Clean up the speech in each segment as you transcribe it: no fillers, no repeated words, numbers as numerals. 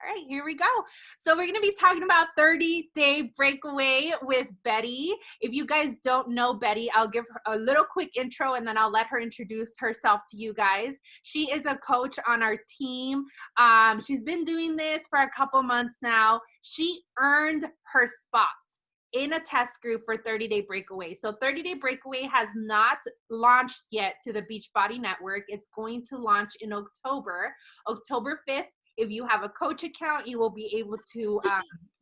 All right, here we go. So we're going to be talking about 30-day breakaway with Betty. If you guys don't know Betty, I'll give her a little quick intro and then I'll let her introduce herself to you guys. She is a coach on our team. She's been doing this for a couple months now. She earned her spot in a test group for 30-day breakaway. So 30-day breakaway has not launched yet to the Beachbody Network. It's going to launch in October 5th. If you have a coach account, you will be able to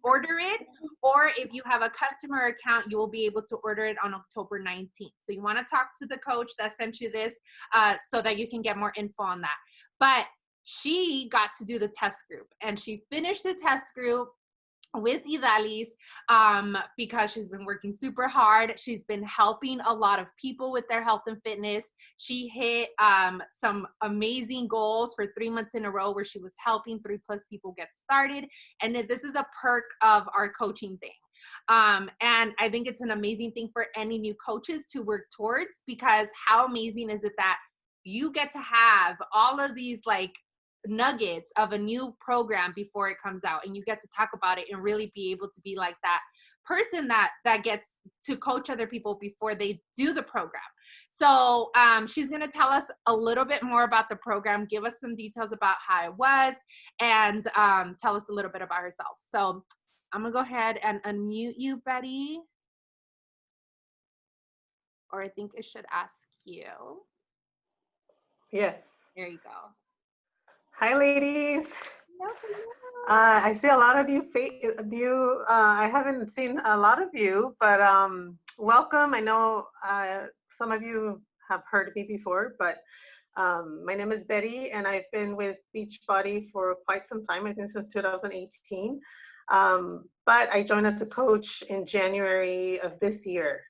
order it. Or if you have a customer account, you will be able to order it on October 19th. So you want to talk to the coach that sent you this so that you can get more info on that. But she got to do the test group and she finished the test group with Idalis because she's been working super hard. She's been helping a lot of people with their health and fitness. She hit some amazing goals for 3 months in a row where she was helping 3+ people get started. And this is a perk of our coaching thing. And I think it's an amazing thing for any new coaches to work towards, because how amazing is it that you get to have all of these like nuggets of a new program before it comes out, and you get to talk about it and really be able to be like that person that gets to coach other people before they do the program. So she's going to tell us a little bit more about the program, give us some details about how it was, and tell us a little bit about herself. So I'm gonna go ahead and unmute you, Betty, or I think I should ask you. Yes. There you go. Hi, ladies. I see a lot of you. I haven't seen a lot of you, but welcome. I know some of you have heard of me before, but my name is Betty, and I've been with Beachbody for quite some time. I think since 2018. But I joined as a coach in January of this year.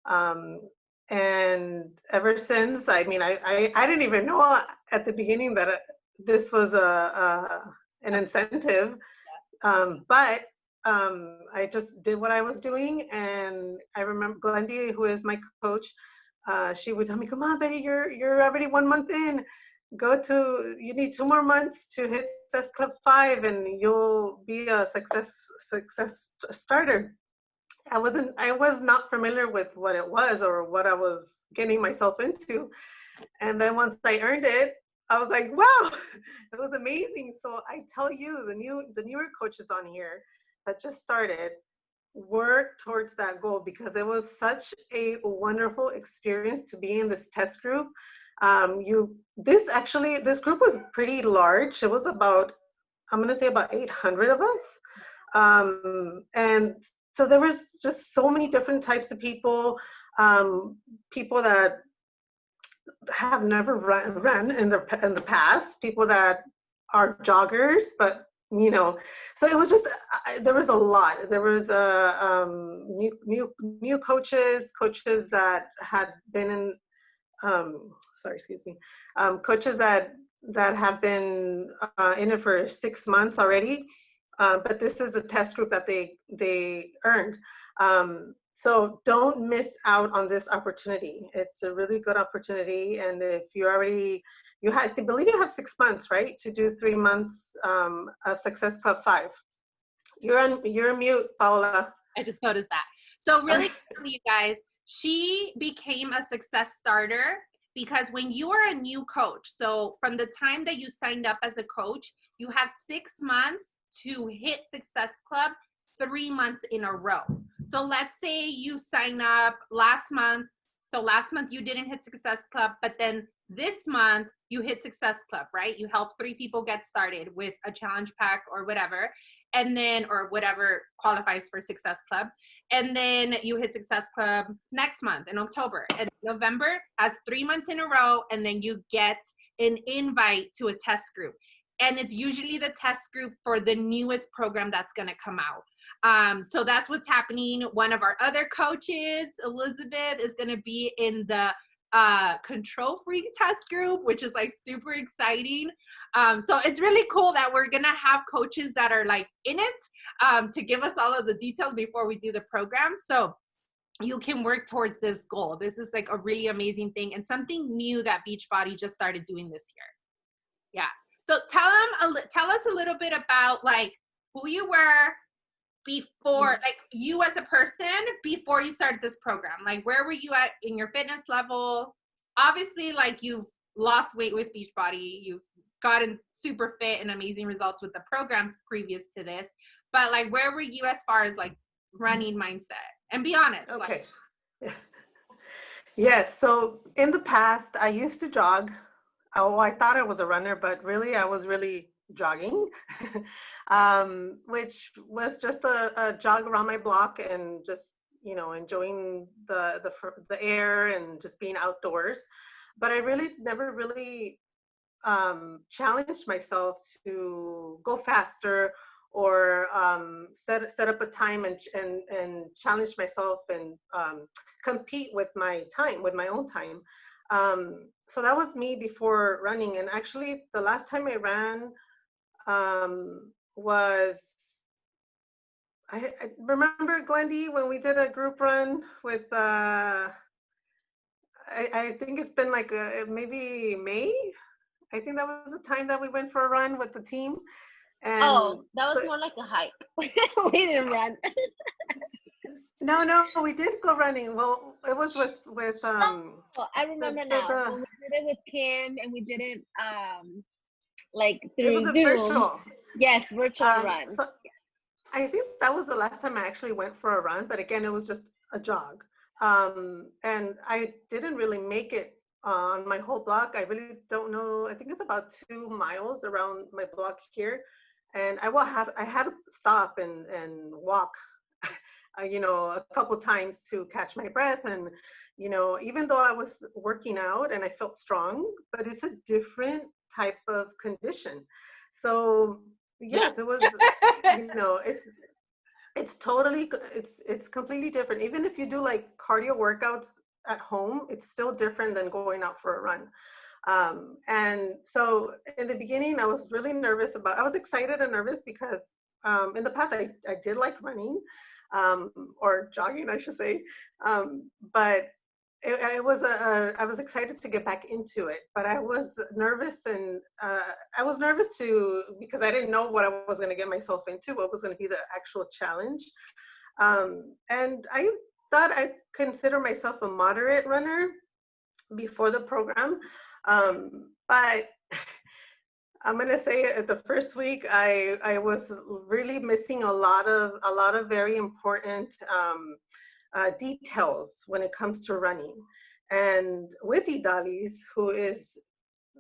And ever since, I mean, I didn't even know at the beginning that this was an incentive, but I just did what I was doing. And I remember Glendy, who is my coach, she would tell me, "Come on, Betty, you're already 1 month in. You need 2 more months to hit Success Club 5, and you'll be a success starter." I was not familiar with what it was or what I was getting myself into. And then once I earned it, I was like, wow, it was amazing. So I tell you, the newer coaches on here that just started, work towards that goal, because it was such a wonderful experience to be in this test group. This group was pretty large. It was about, I'm going to say about 800 of us. And so there was just so many different types of people, people that have never run in the past, people that are joggers, but so it was just there was a lot. There was new coaches that had been in coaches that have been in it for 6 months already. But this is a test group that they earned. So don't miss out on this opportunity. It's a really good opportunity. And if I believe you have 6 months, right, to do 3 months of Success Club 5. You're on mute, Paola. I just noticed that. So really quickly, you guys, she became a success starter because when you are a new coach, so from the time that you signed up as a coach, you have 6 months to hit Success Club 3 months in a row. So let's say you sign up last month. So last month you didn't hit Success Club, but then this month you hit Success Club, right? You help 3 people get started with a challenge pack or whatever, and then, or whatever qualifies for Success Club. And then you hit Success Club next month in October, and November, that's 3 months in a row. And then you get an invite to a test group. And it's usually the test group for the newest program that's going to come out. So that's what's happening. One of our other coaches, Elizabeth, is going to be in the control freak test group, which is like super exciting. So it's really cool that we're going to have coaches that are like in it to give us all of the details before we do the program. So you can work towards this goal. This is like a really amazing thing and something new that Beachbody just started doing this year. Yeah. So tell us a little bit about like who you were before, like you as a person before you started this program. Like where were you at in your fitness level? Obviously, like you've lost weight with Beachbody, you've gotten super fit and amazing results with the programs previous to this. But like where were you as far as like running mindset? And be honest. Okay. Like, yes. So in the past, I used to jog. Oh, I thought I was a runner, but really, I was really jogging, which was just a jog around my block and just, you know, enjoying the air and just being outdoors. But I really never really challenged myself to go faster or set up a time and challenge myself and compete with my time, with my own time. So that was me before running. And actually, the last time I ran was, I remember, Glendy, when we did a group run with, I think it's been like maybe May. I think that was the time that we went for a run with the team. And Oh, that was so, more like a hike. We didn't run. no, we did go running. Well, it was with Oh, I remember now. When we did it with Kim and we did it like it was through a Zoom. virtual. Yes, virtual run. So I think that was the last time I actually went for a run, but again, it was just a jog. And I didn't really make it on my whole block. I really don't know. I think it's about 2 miles around my block here. And I had to stop and walk, you know, a couple times to catch my breath. And, you know, even though I was working out and I felt strong, but it's a different type of condition. So yes, it was, you know, it's totally, it's completely different. Even if you do like cardio workouts at home, it's still different than going out for a run. And so in the beginning, I was really nervous I was excited and nervous because in the past, I did like running, or jogging, I should say. But it was I was excited to get back into it, but I was nervous, and I was nervous too because I didn't know what I was going to get myself into, what was going to be the actual challenge. And I thought I consider myself a moderate runner before the program, but I'm gonna say the first week I was really missing a lot of very important details when it comes to running. And with Idalis, who is,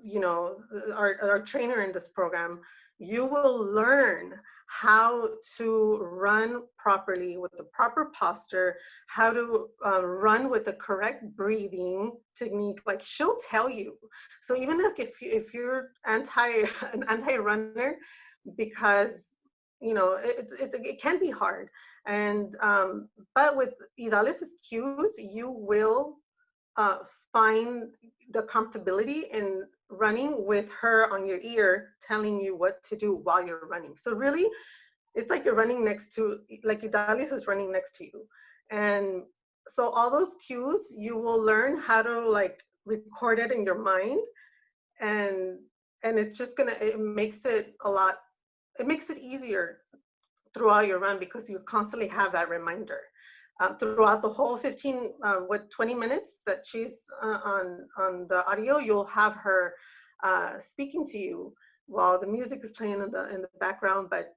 you know, our trainer in this program, you will learn how to run properly with the proper posture, how to run with the correct breathing technique. Like she'll tell you. So even like if you're an anti-runner, because you know it can be hard, and but with Idalis's cues, you will find the comfortability in running with her on your ear telling you what to do while you're running. So really, it's like you're running next to, like Idalis is running next to you. And so all those cues, you will learn how to like record it in your mind. And it's just it makes it easier throughout your run because you constantly have that reminder. Throughout the whole 20 minutes that she's on the audio, you'll have her speaking to you while the music is playing in the background, but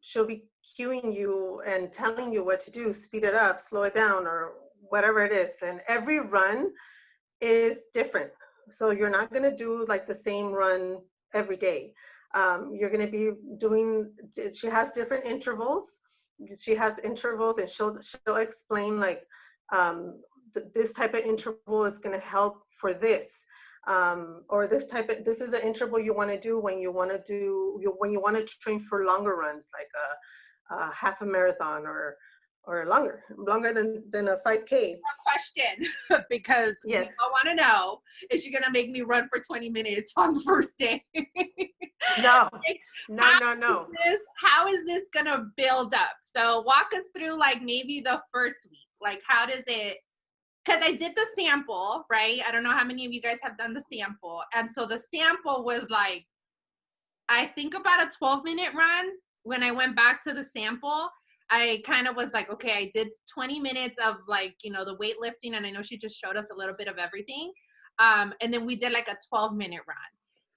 she'll be cueing you and telling you what to do, speed it up, slow it down, or whatever it is. And every run is different. So you're not gonna do like the same run every day. You're gonna be doing, she has different intervals. She has intervals, and she'll explain like this type of interval is gonna help for this. Or this is an interval you want to do when you want to train for longer runs, like a half a marathon or longer than a 5K. Question, because yes, we all want to know: is she gonna make me run for 20 minutes on the first day? No, Like, no. How is this gonna build up? So walk us through like maybe the first week. Like how does it? Because I did the sample, right? I don't know how many of you guys have done the sample. And so the sample was like I think about a 12-minute run. When I went back to the sample, I kind of was like, okay, I did 20 minutes of like, you know, the weightlifting, and I know she just showed us a little bit of everything. And then we did like a 12-minute run.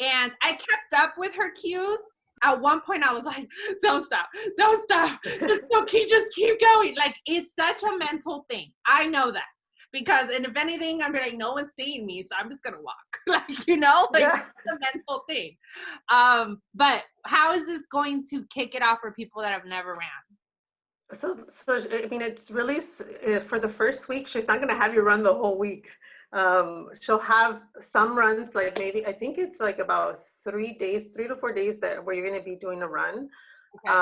And I kept up with her cues. At one point I was like, don't stop, just keep going. Like, it's such a mental thing. I know that. Because, and if anything, I'm like, no one's seeing me, so I'm just gonna walk. Like, you know, like, Yeah. it's a mental thing. But how is this going to kick it off for people that have never ran? So I mean, it's really for the first week. She's not going to have you run the whole week. She'll have some runs, like maybe I think it's like about 3 days, 3 to 4 days that where you're going to be doing a run. Okay.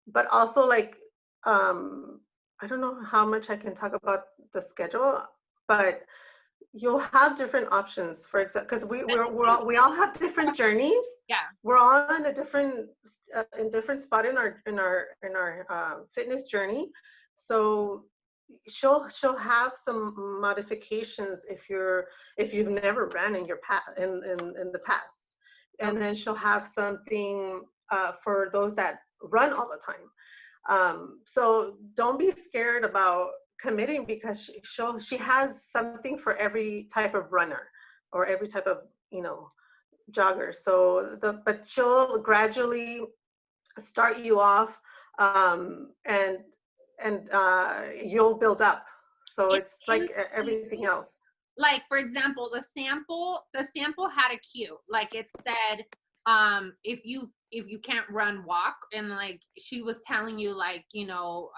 But also like I don't know how much I can talk about the schedule, but you'll have different options. For example, because we all have different journeys. Yeah. We're all in a different spot in our fitness journey. So she'll have some modifications if you've never ran in your past in the past, and Okay. then she'll have something for those that run all the time. So don't be scared about committing, because she has something for every type of runner or every type of, you know, jogger. So but she'll gradually start you off, and you'll build up. So It's it's like everything else. like, for example, the sample had a cue. Like, it said, if you can't run, walk. And like, she was telling you, like, you know,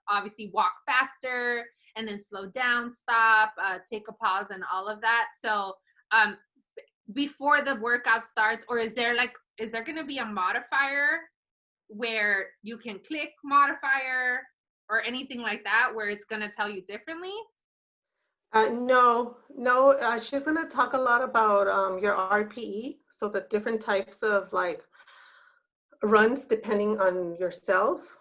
obviously walk faster and then slow down, stop, take a pause, and all of that. So before the workout starts, or is there going to be a modifier where you can click modifier or anything like that, where it's going to tell you differently? No, she's going to talk a lot about your RPE, so the different types of like runs depending on yourself.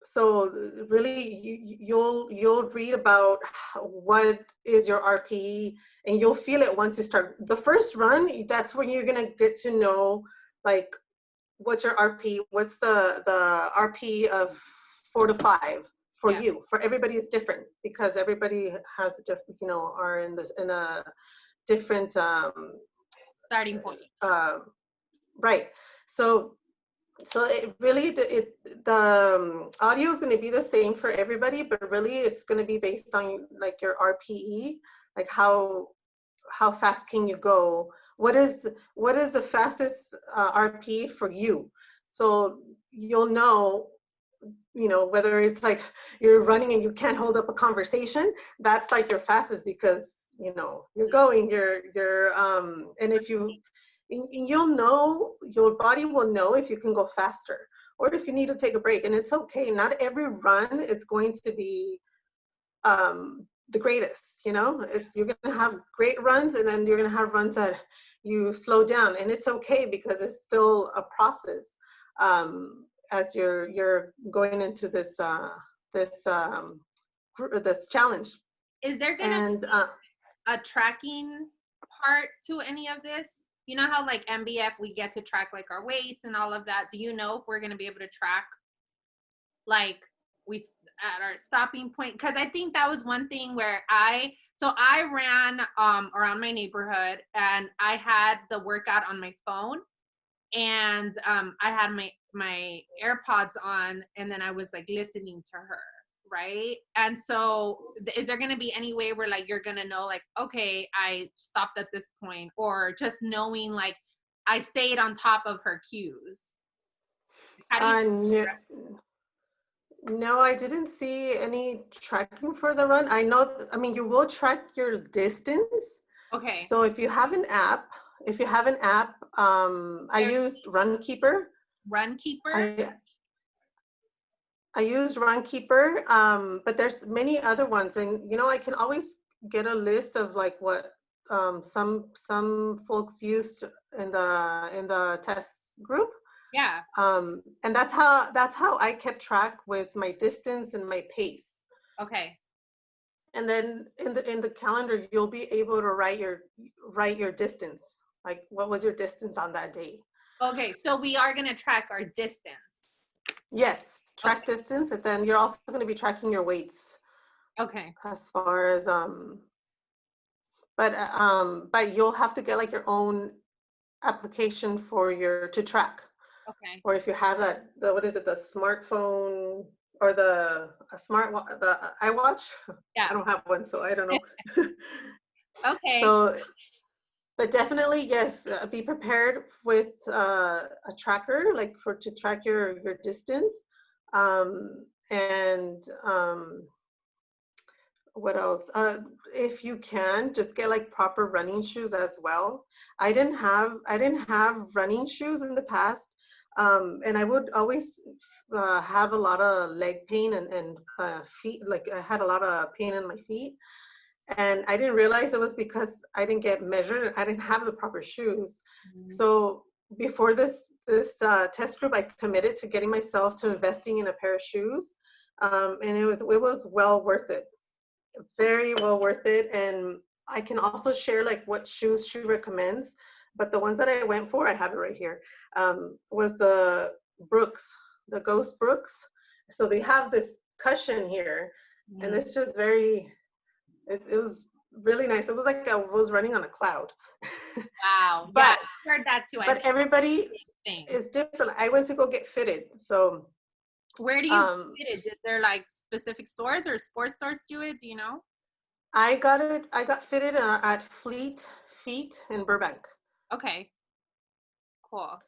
So really, you'll read about what is your RPE, and you'll feel it once you start the first run. That's when you're gonna get to know, like, what's your RP, what's the RP of 4 to 5 for you. For everybody is different, because everybody has a different, you know, are in a different Starting point. Right. So it really, the audio is going to be the same for everybody, but really it's going to be based on like your RPE, like how fast can you go? What is the fastest RP for you? So you'll know, you know, whether it's like you're running and you can't hold up a conversation, that's like your fastest, because, you know, you're going, and if you'll know, your body will know if you can go faster or if you need to take a break. And it's okay. Not every run is going to be the greatest, you know. You're going to have great runs, and then you're going to have runs that you slow down, and it's okay, because it's still a process as you're going into this this challenge. Is there going to be a tracking part to any of this? You know how like MBF, we get to track like our weights and all of that. Do you know if we're going to be able to track like we at our stopping point? Because I think that was one thing where I ran around my neighborhood, and I had the workout on my phone, and I had my AirPods on, and then I was like listening to her, right? And so is there going to be any way where like you're going to know, like, okay, I stopped at this point, or just knowing like I stayed on top of her cues? How do you No, I didn't see any tracking for the run. I know, I mean, you will track your distance. Okay. So if you have an app, I used Runkeeper. Runkeeper? I used Runkeeper, but there's many other ones, and you know, I can always get a list of like what some folks used in the test group. Yeah. And that's how I kept track with my distance and my pace. Okay. And then in the calendar, you'll be able to write your distance. Like, what was your distance on that day? Okay, so we are going to track our distance. Yes, track distance, and then you're also going to be tracking your weights. Okay. As far as but you'll have to get like your own application for your to track. Okay. Or if you have the what is it, the smartphone or the iWatch? Yeah. I don't have one, so I don't know. Okay. So, but definitely yes, be prepared with a tracker, like to track your distance, and what else? If you can, just get like proper running shoes as well. I didn't have running shoes in the past, and I would always have a lot of leg pain and feet. Like I had a lot of pain in my feet, and I didn't realize it was because I didn't get measured. I didn't have the proper shoes. So before this test group, I committed to getting myself to investing in a pair of shoes, and it was well worth it. Very well worth it. And I can also share like what shoes she recommends. But the ones that I went for, I have it right here, was the Brooks, the Ghost Brooks. So they have this cushion here, and it's just it was really nice. It was like I was running on a cloud. Wow. But yeah, I heard that too. but everybody is different. I went to go get fitted. So where do you get it? Is there like specific stores or sports stores do it? Do you know? I got fitted at Fleet Feet in Burbank. Okay. Cool.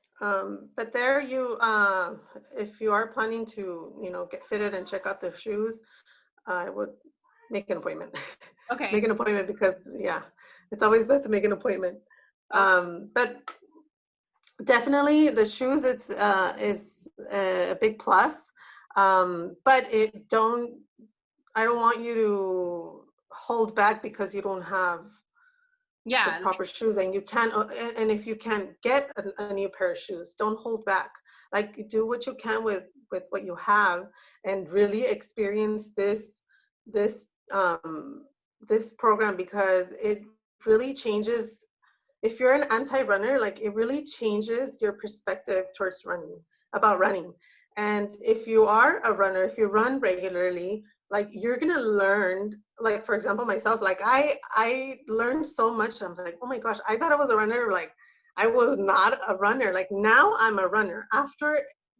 But there if you are planning to, get fitted and check out the shoes, I would make an appointment. Okay. Make an appointment because it's always best to make an appointment. Okay. But definitely the shoes, it's is a big plus. But I don't want you to hold back because you don't have the proper shoes, and you can and if you can get a new pair of shoes, don't hold back. Like do what you can with what you have, and really experience this this program, because it really changes. If you're an anti-runner, like it really changes your perspective towards running. And if you are a runner, if you run regularly, like you're gonna learn. Like for example, myself, like I learned so much. I was like, oh my gosh, I thought I was a runner. Like I was not a runner. Like now I'm a runner after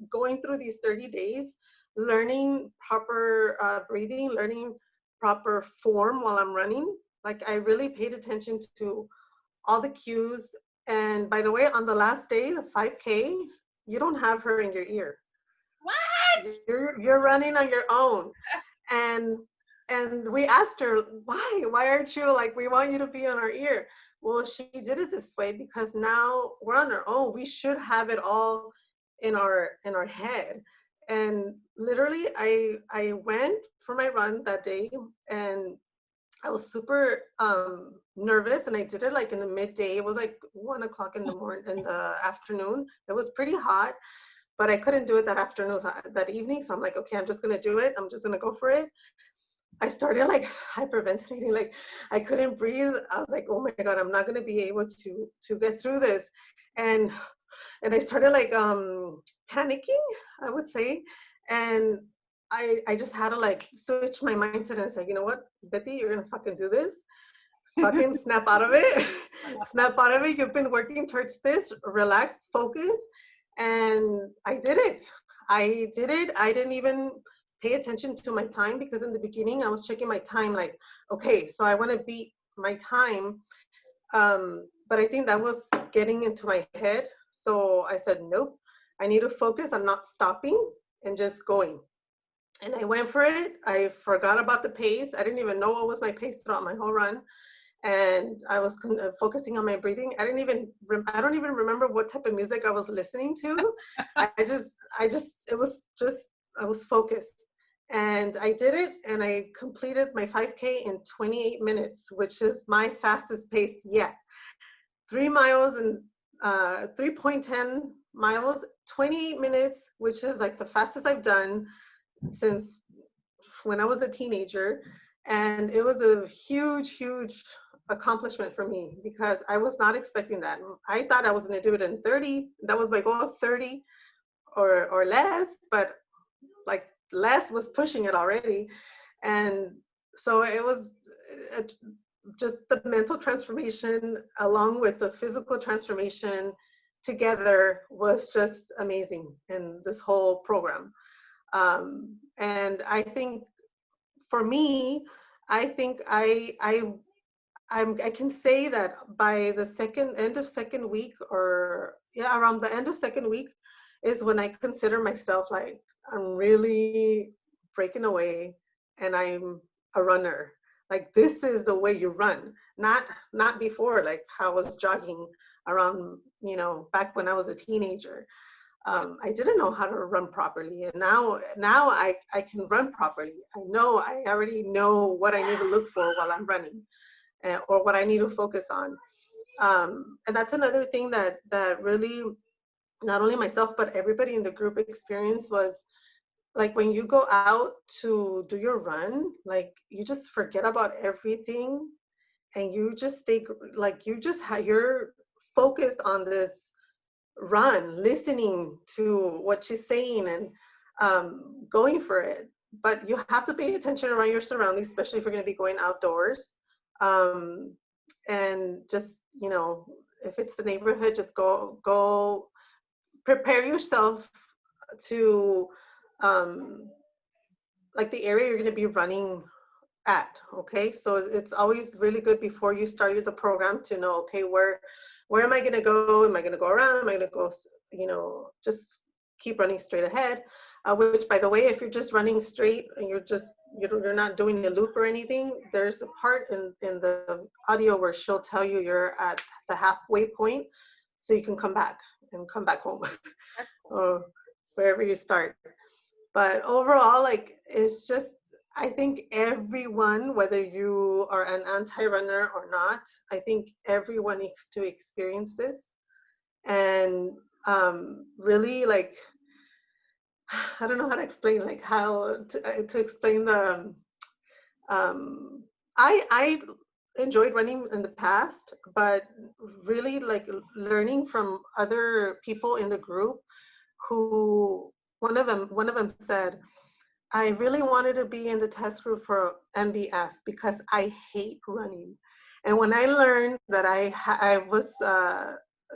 going through these 30 days, learning proper breathing, learning proper form while I'm running. Like I really paid attention to all the cues. And by the way, on the last day, the 5K, you don't have her in your ear. What? You're running on your own. And we asked her, why aren't you, like, we want you to be on our ear. Well, she did it this way because now we're on our own. We should have it all in our head. And literally I went for my run that day, and I was super nervous, and I did it like in the midday. It was like 1 o'clock in the afternoon. It was pretty hot, but I couldn't do it that afternoon, that evening. So I'm like, okay, I'm just gonna do it. I'm just gonna go for it. I started like hyperventilating, like I couldn't breathe. I was like, oh my God, I'm not gonna be able to get through this. And I started like panicking, I would say. And I just had to like switch my mindset and say, you know what, Betty, you're gonna fucking do this. Fucking snap out of it. Snap out of it. You've been working towards this. Relax, focus. And I did it. I didn't even pay attention to my time, because in the beginning I was checking my time like, okay, so I want to beat my time. But I think that was getting into my head. So I said, nope, I need to focus on not stopping and just going. And I went for it. I forgot about the pace. I didn't even know what was my pace throughout my whole run. And I was focusing on my breathing. I don't even remember what type of music I was listening to. I was focused. And I did it, and I completed my 5K in 28 minutes, which is my fastest pace yet. 3 miles and 3.10 miles, 28 minutes, which is like the fastest I've done since when I was a teenager. And it was a huge accomplishment for me because I was not expecting that. I thought I was going to do it in 30. That was my goal, 30 or less, but like less was pushing it already. And so it was just the mental transformation along with the physical transformation together was just amazing in this whole program. And I think for me, I think I can say that by the end of second week, or yeah, around the end of second week is when I consider myself like I'm really breaking away and I'm a runner. Like this is the way you run, not before, like how I was jogging around, back when I was a teenager. I didn't know how to run properly, and now I can run properly. I already know what I need to look for while I'm running, or what I need to focus on. And that's another thing that really, not only myself but everybody in the group experienced was like when you go out to do your run, like you just forget about everything and you just stay like you're focused on this run, listening to what she's saying and going for it. But you have to pay attention around your surroundings, especially if you're going to be going outdoors. Um, and just, if it's the neighborhood, just go prepare yourself to like the area you're going to be running at. Okay, so it's always really good before you start the program to know, okay, where am I going to go? Am I going to go around? Am I going to go, just keep running straight ahead? Which, by the way, if you're just running straight and you're not doing a loop or anything, there's a part in the audio where she'll tell you you're at the halfway point, so you can come back home or wherever you start. But overall, like, it's just, I think everyone, whether you are an anti-runner or not, I think everyone needs to experience this. And really, like, I don't know how to explain, like how to explain the, I enjoyed running in the past, but really like learning from other people in the group who, one of them said, I really wanted to be in the test group for MBF because I hate running. And when I learned that I was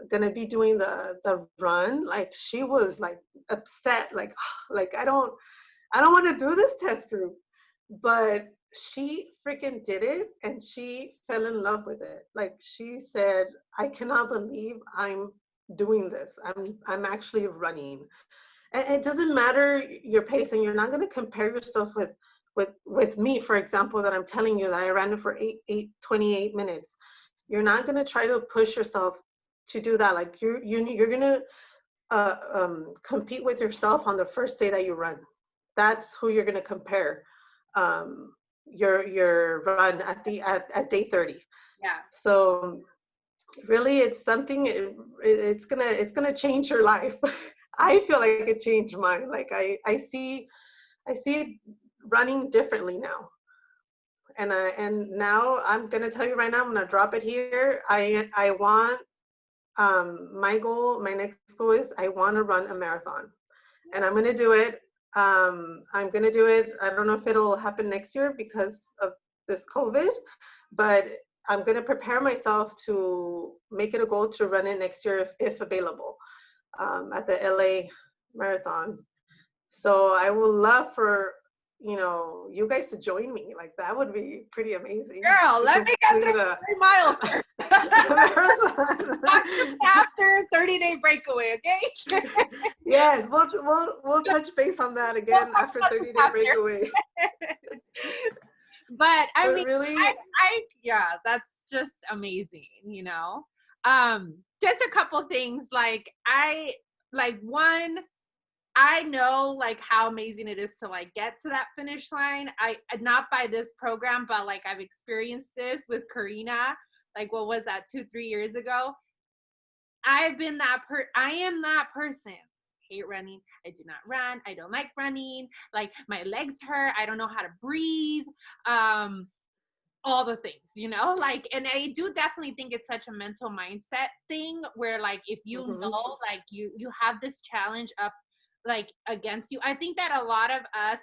gonna be doing the run, like she was like upset, like like I don't want to do this test group, but she freaking did it and she fell in love with it. Like she said, I cannot believe I'm doing this. I'm actually running. And it doesn't matter your pace, and you're not going to compare yourself with me, for example, that I'm telling you that I ran it for 28 minutes. You're not going to try to push yourself to do that. Like you're going to compete with yourself on the first day that you run. That's who you're going to compare your run at day 30. Yeah. So really, it's something. It's gonna change your life. I feel like it changed mine. Like I see it running differently now. And now I'm gonna tell you right now. I'm gonna drop it here. I want my next goal is I want to run a marathon, and I'm gonna do it. I'm gonna do it. I don't know if it'll happen next year because of this COVID, but I'm gonna prepare myself to make it a goal to run it next year if available, at the LA Marathon. So I would love for you guys to join me. Like that would be pretty amazing. Girl, let me get through 3 miles after 30-day breakaway, okay? Yes, we'll touch base on that again after 30-day breakaway. But I mean, really, yeah, that's just amazing, Just a couple things, one, I know like how amazing it is to like get to that finish line. Not by this program, but like I've experienced this with Karina, like what was that, 2-3 years ago? I am that person. I hate running. I do not run. I don't like running. Like my legs hurt. I don't know how to breathe. all the things, you know, like, and I do definitely think it's such a mental mindset thing where like, if you know, like you have this challenge up like against you. I think that a lot of us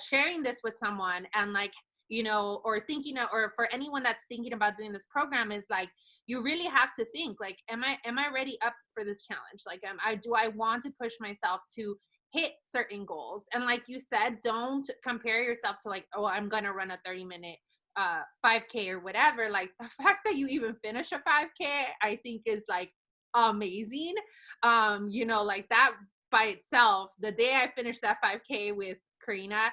sharing this with someone and like, you know, or thinking of, or for anyone that's thinking about doing this program is like, you really have to think like, am I ready up for this challenge? Like, do I want to push myself to hit certain goals? And like you said, don't compare yourself to like, oh, I'm gonna run a 30-minute 5K or whatever. Like the fact that you even finish a 5K, I think is like amazing. You know, like that by itself, the day I finished that 5K with Karina,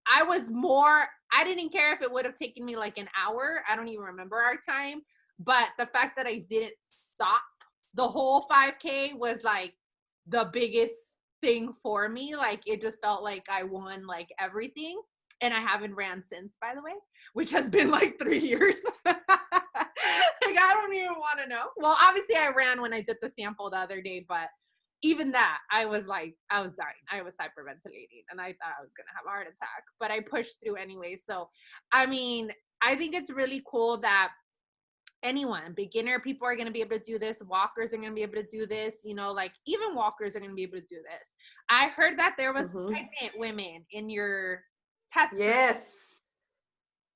I didn't care if it would have taken me like an hour. I don't even remember our time, but the fact that I didn't stop the whole 5K was like the biggest thing for me. Like it just felt like I won like everything. And I haven't ran since, by the way, which has been like 3 years. Like I don't even want to know. Well, obviously I ran when I did the sample the other day, but even that, I was dying. I was hyperventilating and I thought I was going to have a heart attack, but I pushed through anyway. So, I mean, I think it's really cool that anyone, beginner people are going to be able to do this. Walkers are going to be able to do this. You know, like even walkers are going to be able to do this. I heard that there was pregnant women in your test. Yes.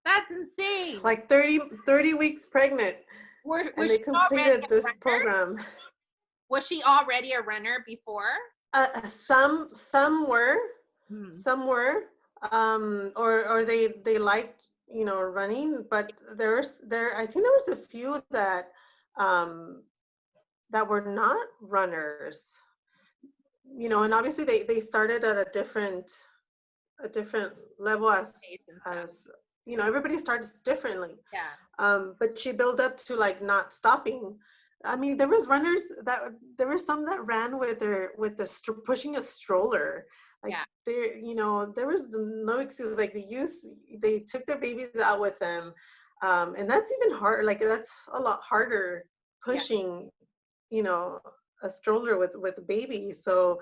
That's insane. Like 30 weeks pregnant. And they completed this program. Was she already a runner before? Some were, or they liked, you know, running, but I think there was a few that that were not runners, you know, and obviously they started at a different level as you know, everybody starts differently. Yeah. But she built up to like not stopping. I mean, there was some that ran with pushing a stroller. Like there, you know, there was no excuse. Like they took their babies out with them, and that's even hard. Like that's a lot harder pushing, you know, a stroller with a baby. So,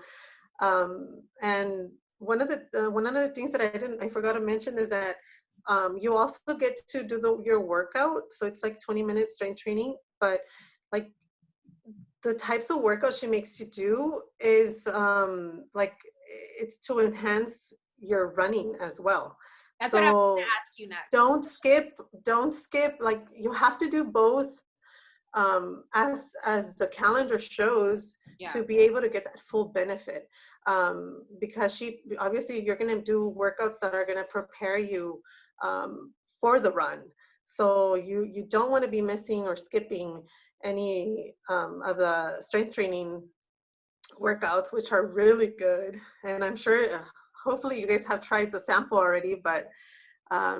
and one of the things that I forgot to mention is that you also get to do your workout. So it's like 20 minutes strength training, but like the types of workouts she makes you do is like it's to enhance your running as well. That's what I was going to ask you next. Don't skip. Like you have to do both as the calendar shows to be able to get that full benefit. Because obviously you're going to do workouts that are going to prepare you for the run. So you don't want to be missing or skipping any of the strength training workouts, which are really good. And I'm sure, hopefully you guys have tried the sample already, but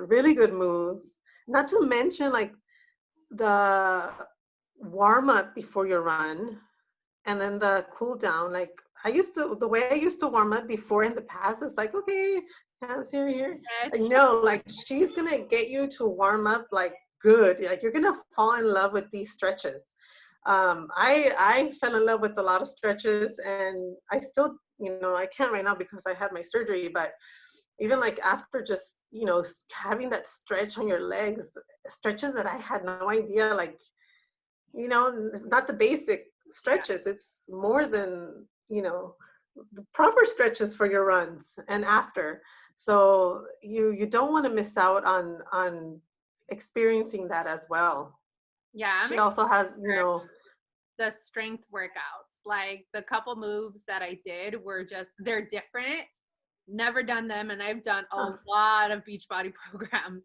really good moves. Not to mention like the warm up before your run and then the cool down. Like the way I used to warm up before in the past is like, okay, calves here. Like, no, like she's gonna get you to warm up like good. Like you're gonna fall in love with these stretches. I fell in love with a lot of stretches, and I still, you know, I can't right now because I had my surgery, but even like after just, you know, having that stretch on your legs, stretches that I had no idea, like, you know, it's not the basic stretches. It's more than, you know, the proper stretches for your runs and after. So you don't want to miss out on experiencing that as well. Yeah. She also has, you know, the strength workouts. Like the couple moves that I did they're different. Never done them, and I've done a lot of Beachbody programs.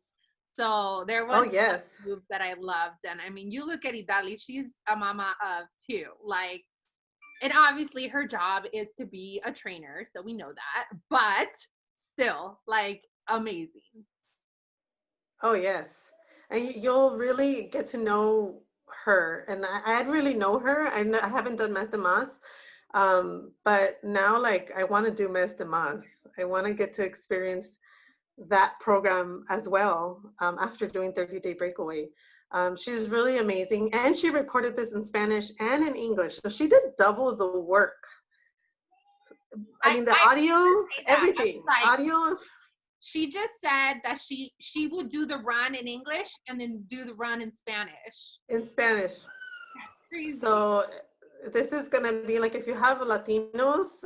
So there was moves that I loved. And I mean, you look at Idali, she's a mama of two. Like, and obviously her job is to be a trainer, so we know that, but still, like, amazing. Oh yes. And you'll really get to know her. And I really know her. I haven't done Mes de Mas, but now like I want to do Mes de Mas. I want to get to experience that program as well after doing 30-day breakaway. She's really amazing, and she recorded this in Spanish and in English, so she did double the work. I mean, the audio, everything, audio. she just said that she would do the run in English and then do the run in Spanish. In Spanish. Crazy. So this is gonna be like if you have Latinos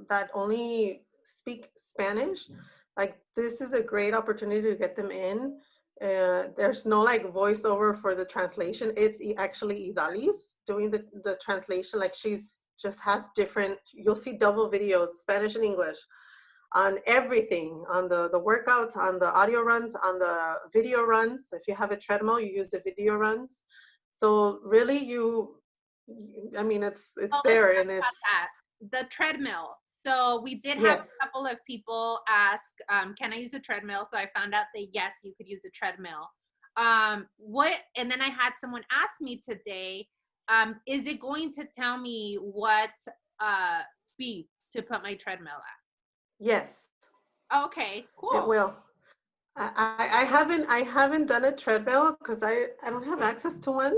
that only speak Spanish, like this is a great opportunity to get them in. There's no like voiceover for the translation. It's actually Idalis doing the translation. Like she's just has different, you'll see double videos, Spanish and English, on everything, on the workouts, on the audio runs, on the video runs. If you have a treadmill, you use the video runs. So really I mean, it's there and it's. The treadmill. So we did have a couple of people ask, can I use a treadmill? So I found out that yes, you could use a treadmill. And then I had someone ask me today, is it going to tell me what speed to put my treadmill at? Yes. Okay, cool. It will. I haven't done a treadmill because I don't have access to one.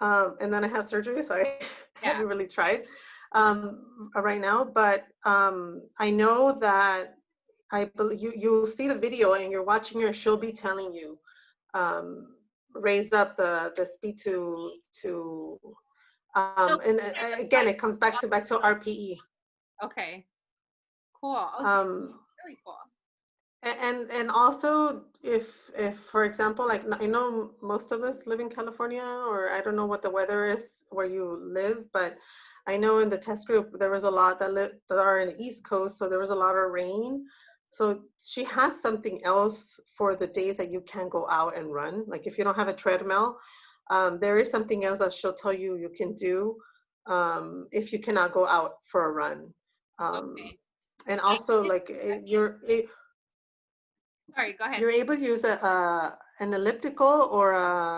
And then I had surgery, so I haven't really tried right now. But I know that you'll see the video and you're watching her. She'll be telling you raise up the speed to and again it comes back to RPE. Okay, cool. Really cool. And also if for example, like I know most of us live in California, or I don't know what the weather is where you live, but I know in the test group there was a lot that are in the East Coast, so there was a lot of rain. So she has something else for the days that you can't go out and run. Like if you don't have a treadmill, there is something else that she'll tell you you can do if you cannot go out for a run. Okay. And also like sorry, go ahead. You're able to use an elliptical or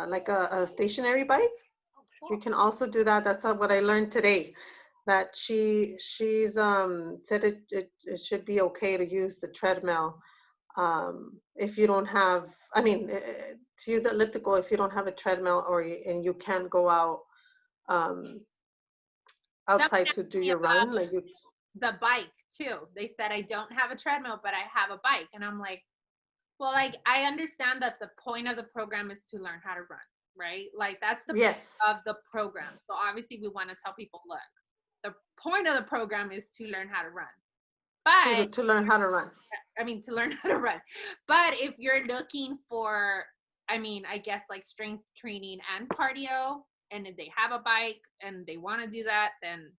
like a stationary bike. Oh, cool. You can also do that. That's what I learned today. That she's said it should be okay to use the treadmill if you don't have. I mean, to use elliptical if you don't have a treadmill and you can't go out outside to do your run. Like the bike too. They said I don't have a treadmill, but I have a bike, and I'm like, well, like I understand that the point of the program is to learn how to run, right? Like that's the point of the program. So obviously we want to tell people, look, the point of the program is to learn how to run. But to learn how to run. I mean, to learn how to run. But if you're looking for, I mean, I guess like strength training and cardio, and if they have a bike and they want to do that, then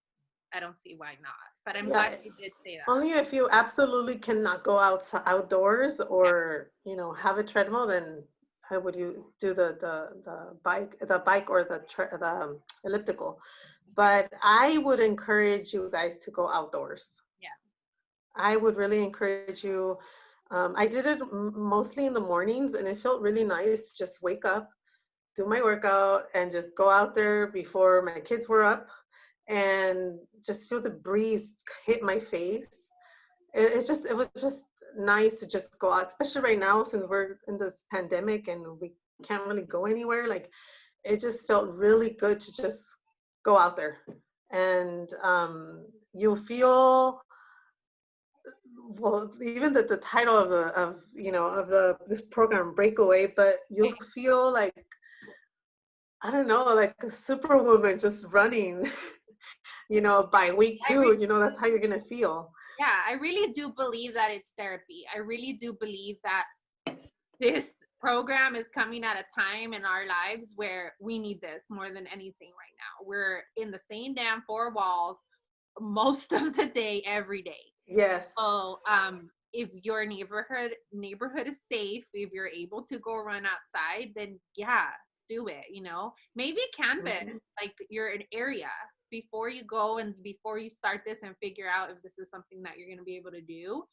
I don't see why not. But I'm glad you did say that. Only if you absolutely cannot go outdoors or have a treadmill, then I would do the bike or the elliptical. But I would encourage you guys to go outdoors. Yeah. I would really encourage you. I did it mostly in the mornings, and it felt really nice to just wake up, do my workout, and just go out there before my kids were up, and just feel the breeze hit my face. It was just nice to just go out, especially right now since we're in this pandemic and we can't really go anywhere. Like it just felt really good to just go out there, and you'll feel, well, even the title of this program, Breakaway, but you'll feel like, I don't know, like a superwoman just running. By week 2, that's how you're going to feel. Yeah, I really do believe that it's therapy. I really do believe that this program is coming at a time in our lives where we need this more than anything right now. We're in the same damn 4 walls most of the day, every day. Yes. So if your neighborhood is safe, if you're able to go run outside, then yeah, do it. Maybe canvas like your area before you go and before you start this and figure out if this is something that you're going to be able to do.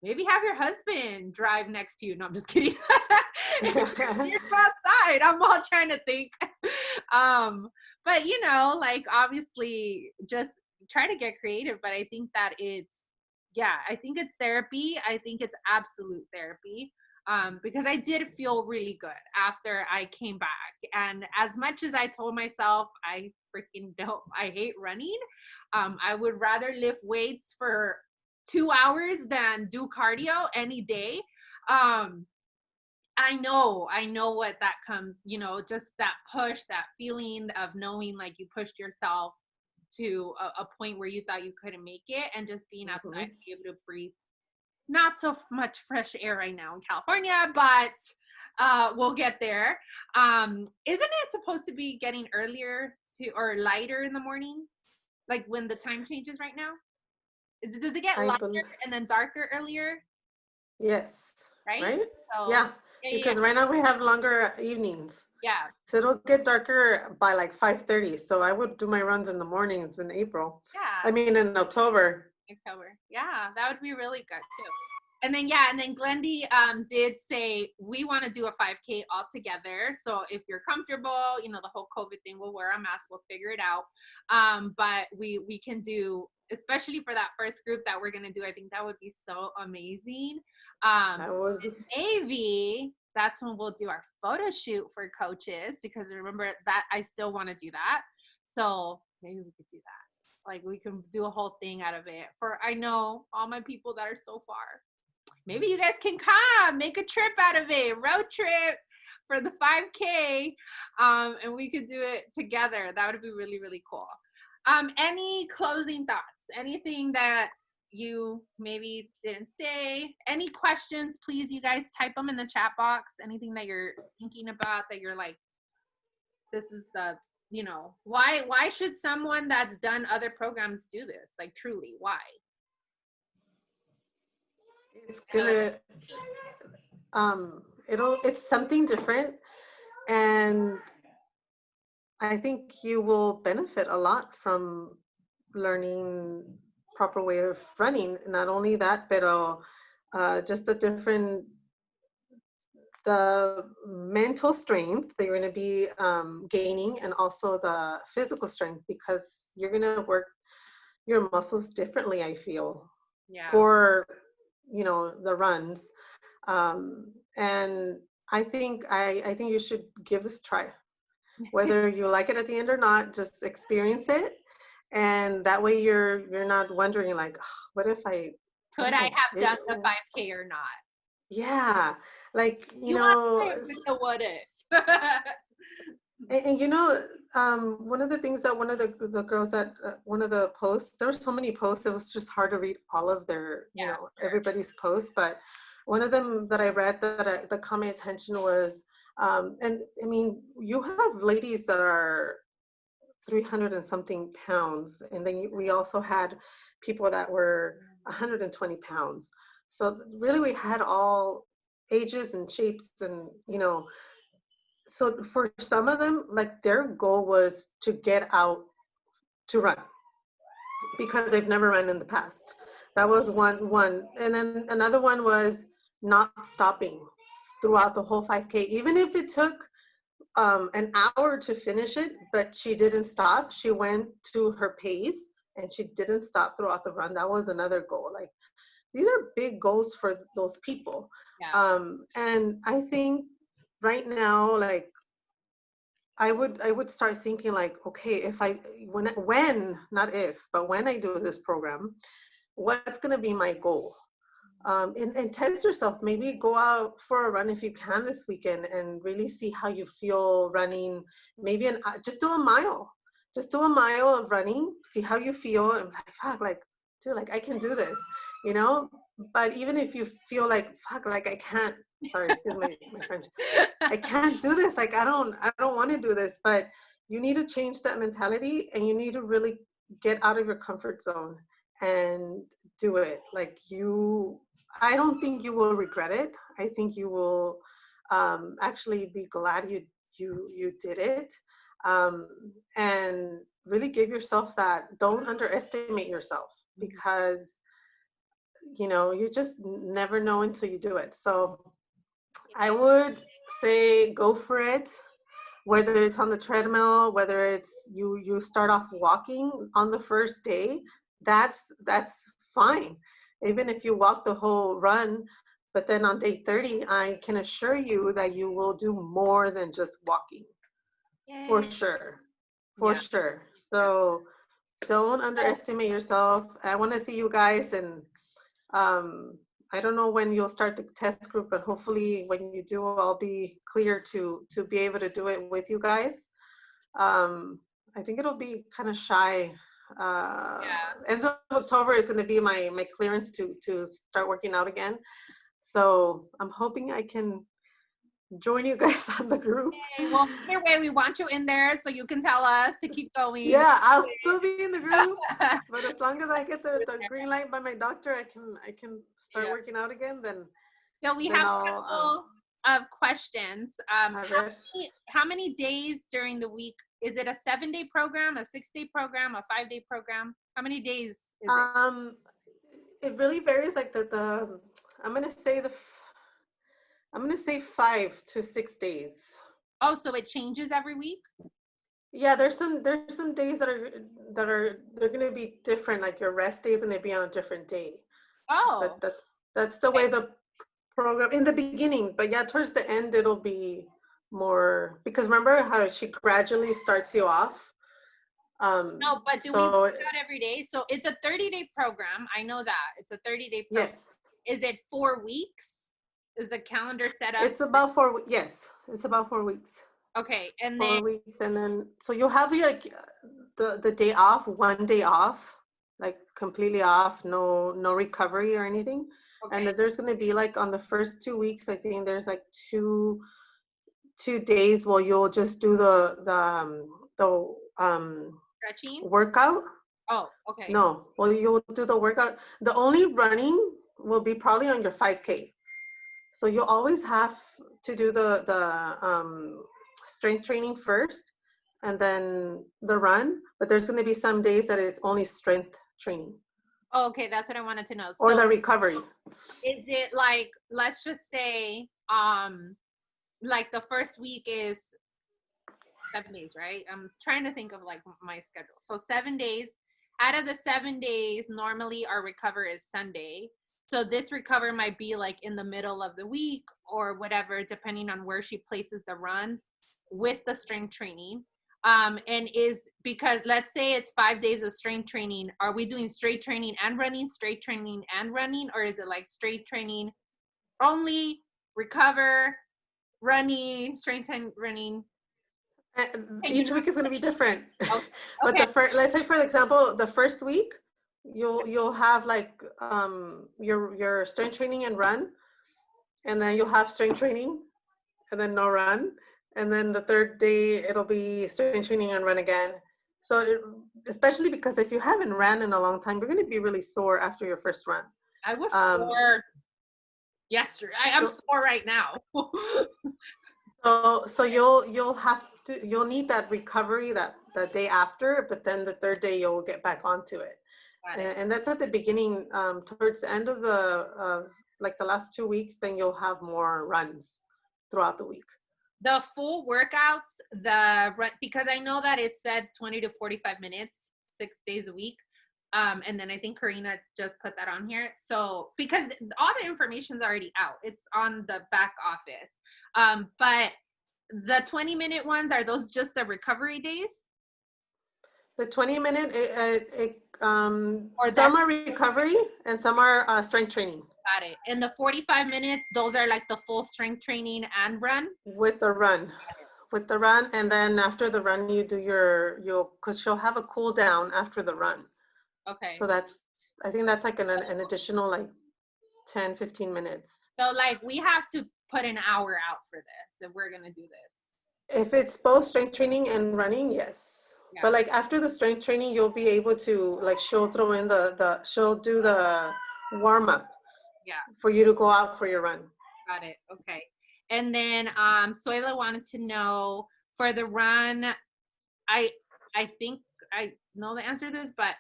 Maybe have your husband drive next to you. No, I'm just kidding. You're outside. I'm all trying to think. But like obviously just try to get creative, but I think that I think it's therapy. I think it's absolute therapy. Because I did feel really good after I came back. And as much as I told myself I hate running, I would rather lift weights for 2 hours than do cardio any day. I know what that comes, you know, just that push, that feeling of knowing like you pushed yourself to a point where you thought you couldn't make it, and just being outside, be able to breathe. Not so much fresh air right now in California, but we'll get there. Isn't it supposed to be getting earlier to or lighter in the morning? Like when the time changes right now? Does it get lighter and then darker earlier? Yes. Right? So, Yeah. Because right now we have longer evenings. Yeah. So it'll get darker by like 5:30. So I would do my runs in the mornings in April. Yeah. I mean in October. Yeah, that would be really good too. And then Glendy did say we want to do a 5K all together. So if you're comfortable, you know, the whole COVID thing, we'll wear a mask, we'll figure it out. But we can do, especially for that first group that we're gonna do, I think that would be so amazing. Maybe that's when we'll do our photo shoot for coaches, because remember that I still want to do that. So maybe we could do that. Like we can do a whole thing out of it for, I know all my people that are so far. Maybe you guys can come, make a trip out of it, road trip for the 5K, and we could do it together. That would be really, really cool. Any closing thoughts? Anything that you maybe didn't say? Any questions? Please, you guys type them in the chat box. Anything that you're thinking about that you're like, this is the, you know, why should someone that's done other programs do this? Like truly, why? It's gonna it's something different, and I think you will benefit a lot from learning proper way of running. Not only that, but just a different, the mental strength that you're going to be gaining, and also the physical strength, because you're going to work your muscles differently, I feel, for, you know, the runs. And I think you should give this a try. Whether you like it at the end or not, just experience it. And that way you're not wondering like, oh, what if I could I have done the 5K or not? Yeah, like you know, the what if. and you know, one of the things that one of the girls at one of the posts, there were so many posts, it was just hard to read all of their, you know, everybody's posts, but one of them that I read that caught my attention was, and I mean, you have ladies that are 300 and something pounds, and then we also had people that were 120 pounds. So really we had all ages and shapes, and you know, so for some of them, like their goal was to get out to run because they've never run in the past. That was one. And then another one was not stopping throughout the whole 5K, even if it took an hour to finish it, but she didn't stop. She went to her pace and she didn't stop throughout the run. That was another goal. Like these are big goals for those people. And I think right now, like I would start thinking like, okay, if when not if, but when I do this program, what's going to be my goal? And test yourself. Maybe go out for a run if you can this weekend and really see how you feel running. Maybe just do a mile. Just do a mile of running. See how you feel. And like, fuck, like, dude, like I can do this, you know. But even if you feel like, fuck, like I can't. Sorry, excuse my French. I can't do this. Like I don't want to do this. But you need to change that mentality, and you need to really get out of your comfort zone and do it. Like I don't think you will regret it. I think you will actually be glad you did it, and really give yourself that. Don't underestimate yourself, because you know you just never know until you do it. So I would say go for it. Whether it's on the treadmill, whether it's you start off walking on the first day, that's fine. Even if you walk the whole run, but then on day 30, I can assure you that you will do more than just walking. Yay. For sure. For sure. So don't underestimate yourself. I want to see you guys, and I don't know when you'll start the test group, but hopefully when you do, I'll be clear to be able to do it with you guys. I think it'll be kind of shy. End of October is going to be my clearance to start working out again. So I'm hoping I can join you guys on the group. Okay, well, either way, we want you in there so you can tell us to keep going. Yeah, I'll still be in the group, but as long as I get the green light by my doctor, I can start working out again. Then so we have a couple of questions. How many days during the week? Is it a 7-day program, a 6-day program, a 5-day program? How many days is it? It really varies. Like I'm gonna say 5 to 6 days. Oh, so it changes every week? Yeah, there's some days that are they're gonna be different. Like your rest days gonna be on a different day. Oh, but that's the way the program in the beginning. But yeah, towards the end it'll be more, because remember how she gradually starts you off. No, but do we work out every day? So it's a 30-day program. I know that it's a 30-day program. Yes. Is it 4 weeks? Is the calendar set up? It's about 4. Yes, it's about 4 weeks. Okay, and 4 weeks, and then so you'll have like the day off, 1 day off, like completely off, no recovery or anything. Okay. And then there's going to be like on the first 2 weeks, I think there's like two days where you'll just do the stretching workout. Oh, okay. No, well, you'll do the workout. The only running will be probably on your 5K. So you'll always have to do the strength training first, and then the run. But there's going to be some days that it's only strength training. Oh, okay, that's what I wanted to know. Or the recovery. Is it like, let's just say, like the first week is 7 days, right? I'm trying to think of like my schedule. So 7 days. Out of the 7 days, normally our recover is Sunday. So this recover might be like in the middle of the week or whatever, depending on where she places the runs with the strength training. And is, because let's say it's 5 days of strength training, are we doing straight training and running, straight training and running? Or is it like straight training only, recover, running, strength and running? Each week is going to be different. Okay. But let's say, for example, the first week, you'll have like your strength training and run, and then you'll have strength training and then no run, and then the third day it'll be strength training and run again. So especially because if you haven't ran in a long time, you're going to be really sore after your first run. I was sore yesterday. I'm sore right now. So you'll need that recovery that the day after, but then the third day you'll get back onto it. And that's at the beginning. Towards the end of like the last 2 weeks, then you'll have more runs throughout the week. The full workouts, because I know that it said 20 to 45 minutes, 6 days a week. And then I think Karina just put that on here. So because all the information's already out, it's on the back office. But the 20-minute ones, are those just the recovery days? The 20-minute, some are recovery and some are strength training. Got it. And the 45 minutes, those are like the full strength training and run? With the run. With the run, and then after the run, you do because she'll have a cool down after the run. Okay. So I think that's like an additional like 10, 15 minutes. So like we have to put an hour out for this if we're going to do this. If it's both strength training and running, yes. Yeah. But like after the strength training, you'll be able to, like, she'll throw in she'll do the warm up. Yeah. For you to go out for your run. Got it. Okay. And then Soyla wanted to know for the run, I think I know the answer to this, but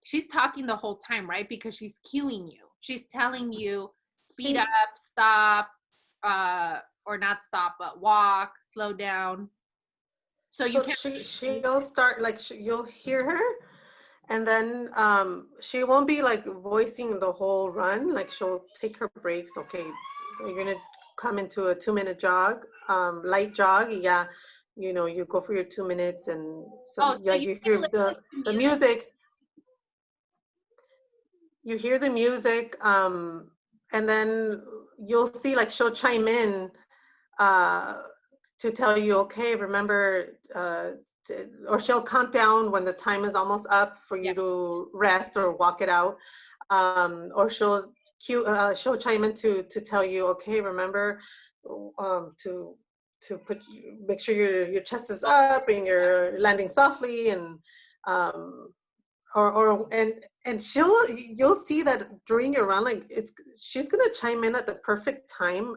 she's talking the whole time, right? Because she's cueing you. She's telling you speed up, stop, or not stop, but walk, slow down. So you can. She'll start, like, you'll hear her, and then she won't be like voicing the whole run. Like, she'll take her breaks. Okay, you're gonna come into a 2-minute jog, light jog. Yeah, you go for your 2 minutes, and so you hear the music. you hear the music, and then you'll see like she'll chime in uh, to tell you, okay, remember, or she'll count down when the time is almost up for you to rest or walk it out, or she'll chime in to tell you, okay, remember, to make sure your chest is up and you're landing softly, and um, and you'll see that during your run, like she's gonna chime in at the perfect time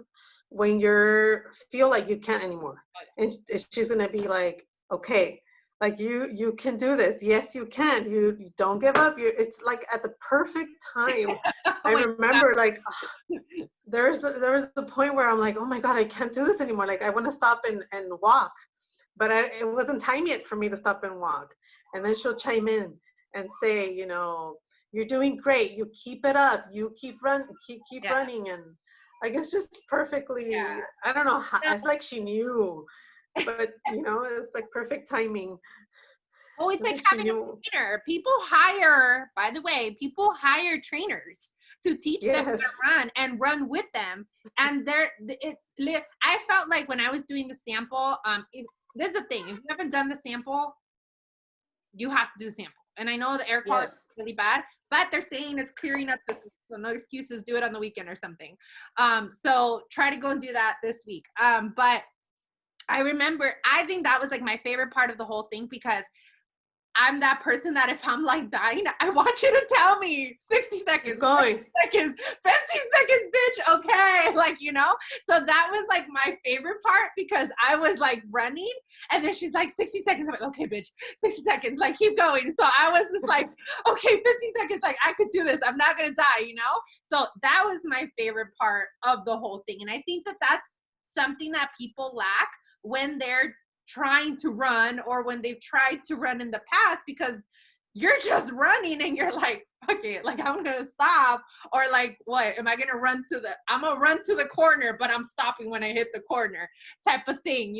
when you're feel like you can't anymore, and she's gonna be like, okay, like you can do this, yes you can, you don't give up, it's like at the perfect time. I remember like there was the point where I'm like, oh my god, I can't do this anymore, like I want to stop and walk, but it wasn't time yet for me to stop and walk. And then she'll chime in and say, you're doing great, you keep it up, you keep running, and like it's just perfectly, I don't know how, it's like she knew, but it's like perfect timing. Oh, it's like having a trainer. People hire, by the way, people hire trainers to teach them how to run and run with them. And I felt like when I was doing the sample, there's the thing, if you haven't done the sample, you have to do the sample. And I know the air quality is really bad, but they're saying it's clearing up this week, so no excuses, do it on the weekend or something. So try to go and do that this week. But I remember, I think that was like my favorite part of the whole thing, because I'm that person that if I'm like dying, I want you to tell me 60 seconds, 60 seconds, 15 seconds, bitch, okay, like, so that was like my favorite part, because I was like running, and then she's like 60 seconds, I'm like, okay, bitch, 60 seconds, like keep going. So I was just like, okay, 15 seconds, like I could do this, I'm not gonna die, so that was my favorite part of the whole thing. And I think that that's something that people lack when they're trying to run, or when they've tried to run in the past, because you're just running and you're like, okay, like I'm gonna stop, or like, what am I gonna I'm gonna run to the corner, but I'm stopping when I hit the corner, type of thing,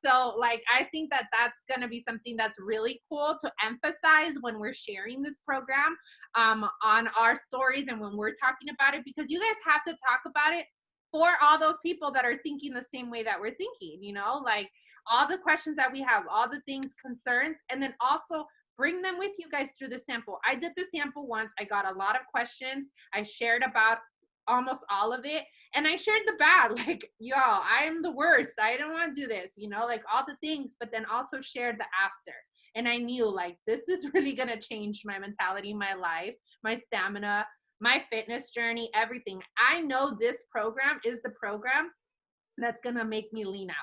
so like I think that that's gonna be something that's really cool to emphasize when we're sharing this program on our stories, and when we're talking about it, because you guys have to talk about it for all those people that are thinking the same way that we're thinking, like all the questions that we have, all the things, concerns, and then also bring them with you guys through the sample. I did the sample once. I got a lot of questions. I shared about almost all of it. And I shared the bad, like, y'all, I am the worst. I don't want to do this, like all the things, but then also shared the after. And I knew like, this is really going to change my mentality, my life, my stamina, my fitness journey, everything. I know this program is the program that's going to make me lean out.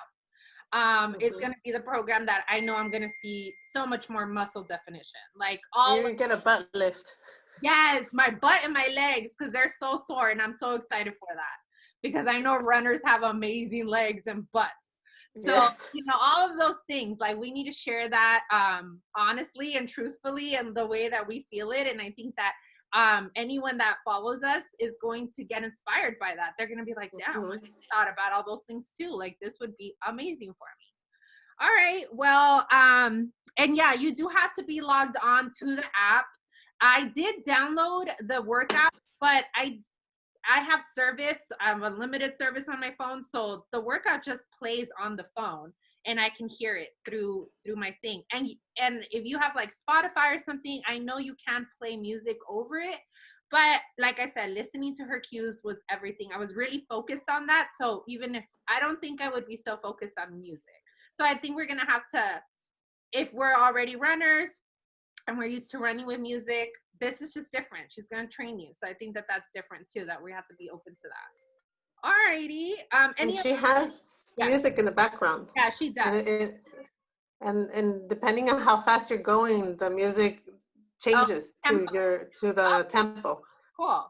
It's going to be the program that I know I'm going to see so much more muscle definition. Like you're going to get a butt lift. Yes, my butt and my legs, because they're so sore, and I'm so excited for that, because I know runners have amazing legs and butts. So, all of those things, like we need to share that honestly and truthfully, and the way that we feel it. And I think that anyone that follows us is going to get inspired by that. They're going to be like, damn, I thought about all those things too. Like this would be amazing for me. All right. Well, and yeah, you do have to be logged on to the app. I did download the workout, but I have service. I have unlimited service on my phone. So the workout just plays on the phone, and I can hear it through my thing. And if you have like Spotify or something, I know you can play music over it. But like I said, listening to her cues was everything. I was really focused on that. So even if I don't think I would be so focused on music. So I think we're going to have to, if we're already runners and we're used to running with music, this is just different. She's going to train you. So I think that that's different too, that we have to be open to that. All righty. And she has music in the background. Yeah, she does. And depending on how fast you're going, the music changes to the tempo. Cool.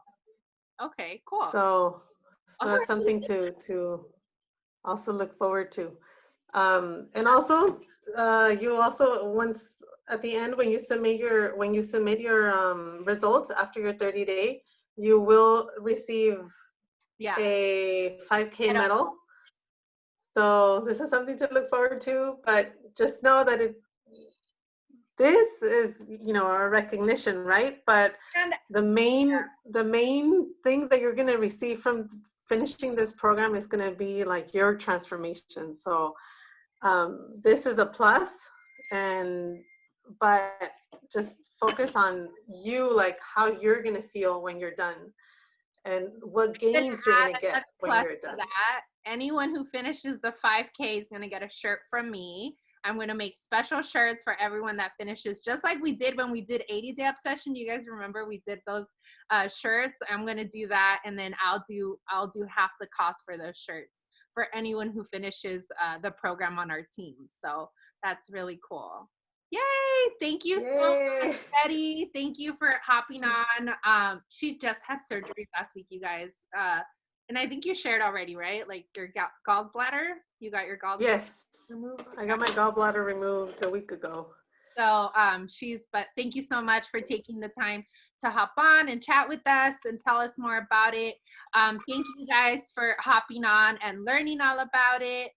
Okay, cool. So that's something to also look forward to. And also, you also, once at the end, when you submit your results after your 30-day, you will receive a 5K medal. So this is something to look forward to, but just know that this is, you know, a recognition, right? But And the main thing that you're going to receive from finishing this program is going to be like your transformation. So this is a plus, but just focus on you, like how you're going to feel when you're done and what gains you're going to get when you're done. That anyone who finishes the 5K is going to get a shirt from me. I'm going to make special shirts for everyone that finishes, just like we did when we did 80-day obsession. You guys remember we did those shirts? I'm going to do that, and then I'll do half the cost for those shirts for anyone who finishes the program on our team. So that's really cool. Yay! Thank you so much, Betty. Thank you for hopping on. She just had surgery last week, you guys. And I think you shared already, right? Like your gallbladder? You got your gallbladder Yes. removed? I got my gallbladder removed a week ago. So but thank you so much for taking the time to hop on and chat with us and tell us more about it. Thank you guys for hopping on and learning all about it.